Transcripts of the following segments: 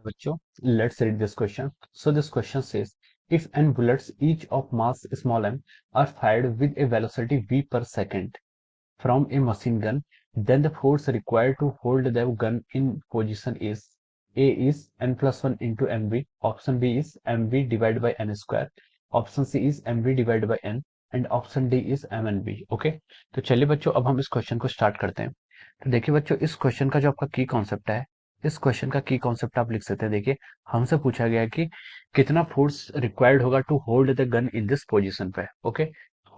बच्चों, let's read this question. So this question says, if n bullets each of mass small m are fired with a velocity v per second from a machine gun, then the force required to hold the gun in position is A is n plus 1 into mv, option B is mv divided by n square, option C is mv divided by n and option D is M N B. Okay, तो चलिए बच्चों अब हम इस question को start करते हैं। तो देखिए बच्चों, इस क्वेश्चन का जो आपका की कॉन्सेप्ट है, इस क्वेश्चन का की कॉन्सेप्ट आप लिख सकते हैं। देखिए, हमसे पूछा गया है कि कितना फोर्स रिक्वायर्ड होगा to hold the gun in this position पे। Okay,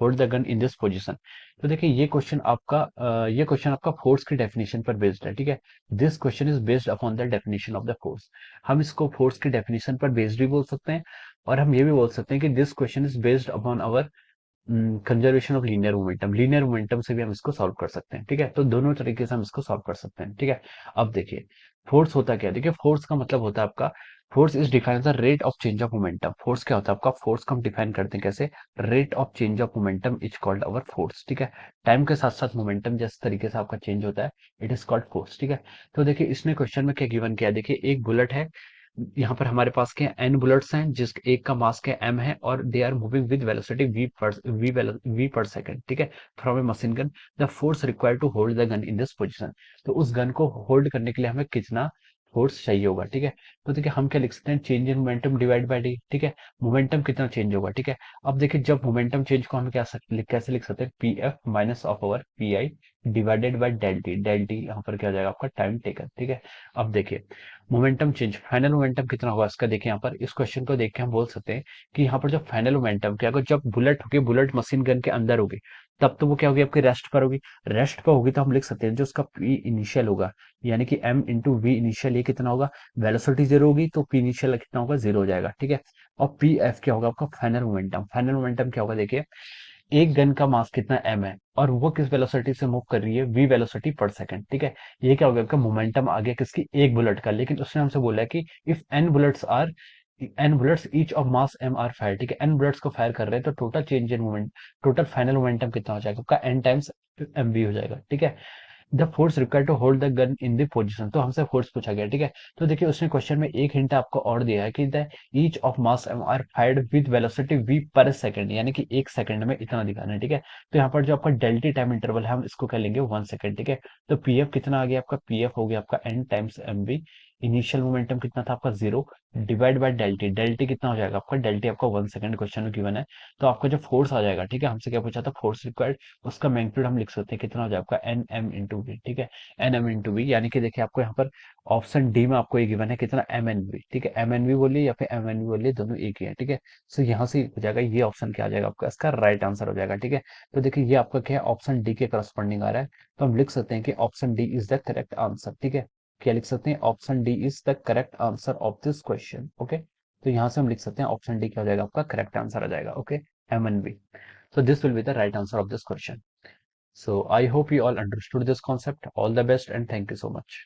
hold the gun in this position. तो देखिए ये क्वेश्चन आपका फोर्स की डेफिनेशन पर बेस्ड है। ठीक है, this question is based upon the definition of the force. हम इसको फोर्स की डेफिनेशन पर बेस्ड भी बोल सकते हैं और हम ये भी बोल सकते हैं कि this question is based upon our conservation of linear momentum से भी हम इसको सॉल्व कर सकते हैं। ठीक है, तो दोनों तरीके से हम इसको सॉल्व कर सकते हैं। ठीक है, अब देखिए फोर्स होता क्या है। देखिए, फोर्स का मतलब होता है आपका, force is define the rate of change of momentum. Force क्या होता है आपका, फोर्स को हम डिफाइन करते हैं कैसे, rate of change of momentum is called our force. ठीक है, टाइम के साथ साथ मोमेंटम जिस तरीके से आपका चेंज होता है, इट इज कॉल्ड फोर्स। ठीक है, तो देखिए इसने क्वेश्चन में क्या गिवन किया है। देखिए, एक बुलेट है, यहाँ पर हमारे पास के एन बुलेट्स हैं, जिस एक का मास क्या एम है और they are moving with velocity V per second. ठीक है, from a machine gun, the force required to hold the gun in this position. तो उस गन को होल्ड करने के लिए हमें कितना फोर्स चाहिए होगा। ठीक है, तो देखिए हम क्या लिख सकते हैं, change in momentum divide by D. ठीक है, मोमेंटम कितना चेंज होगा। ठीक है, अब देखिए जब मोमेंटम चेंज को हम कैसे लिख सकते हैं, P F minus of over P I divided by del T. Del T यहाँ पर क्या हो जाएगा आपका, टाइम टेकन। ठीक है, अब देखिए मोमेंटम चेंज, फाइनल मोमेंटम कितना होगा इसका। देखिए यहाँ पर इस क्वेश्चन को देख के हम बोल सकते हैं कि यहाँ पर जो फाइनल मोमेंटम क्या होगा, जब बुलेट होगी, बुलेट मशीन गन के अंदर होगी, तब तो वो क्या होगी आपकी रेस्ट पर होगी। रेस्ट पर होगी तो हम लिख सकते हैं जो उसका पी इनिशियल होगा, यानी कि एम इंटू वी इनिशियल, ये कितना होगा, वेलोसिटी जीरो होगी तो पी इनिशियल कितना होगा, जीरो हो जाएगा। ठीक है, और पी एफ क्या होगा आपका, फाइनल मोमेंटम। फाइनल मोमेंटम क्या होगा, देखिए एक गन का मास कितना एम है और वो किस वेलोसिटी से मूव कर रही है, वी वेलोसिटी पर सेकंड। ठीक है, ये क्या हो गया आपका, मोमेंटम आ गया किसकी, एक बुलेट का। लेकिन उसने हमसे बोला है कि if N bullets each of mass M are fire. ठीक है, एन बुलेट्स को फायर कर रहे हैं तो total change in moment, total final momentum कितना हो जाएगा आपका, एन टाइम्स एम वी हो जाएगा। ठीक है, the force required to hold the gun in the position, तो हमसे फोर्स पूछा गया। ठीक है, तो देखिए उसने क्वेश्चन में एक हिंट आपको और दिया है कि the each of mass are fired with velocity V per second, यानी कि एक सेकंड में इतना दिखाना है। ठीक है, तो यहाँ पर जो आपका डेल्टी टाइम इंटरवल है, हम इसको क्या लेंगे, 1 सेकंड। ठीक है, तो पीएफ कितना आ गया आपका, पीएफ हो गया आपका N times M V. Initial momentum कितना था आपका, zero, divide by del T. Del T कितना हो जाएगा आपका, डेल्टी आपका 1 सेकंड क्वेश्चन में गिवन है। तो आपका जो फोर्स आ जाएगा, ठीक है, हमसे क्या पूछा था, फोर्स रिक्वायर्ड, उसका मैग्नीट्यूड हम लिख सकते हैं कितना हो जाएगा आपका, एन एम इंटू वी। ठीक है, एन एम इंटू वी, यानी कि देखिए आपको यहाँ पर ऑप्शन डी में आपको ये गिवन है कितना, एम एन वी। ठीक है, एम एन वी बोलिए या फिर एम एन वी बोलिए, दोनों एक ही है। ठीक है, सो यहाँ से हो जाएगा, ये ऑप्शन क्या आ जाएगा आपका, इसका राइट आंसर हो जाएगा। ठीक है, तो देखिए ये आपका क्या है, ऑप्शन डी के करस्पॉन्डिंग आ रहा है। तो हम लिख सकते हैं कि option D is the correct answer. ठीक है, क्या लिख सकते हैं, option D is the correct answer of this question. Okay, तो यहाँ से हम लिख सकते हैं ऑप्शन डी क्या हो जाएगा आपका, करेक्ट आंसर आ जाएगा। Okay, M N V. So this will be the right answer of this question. So I hope you all understood this concept. All the best and thank you so much.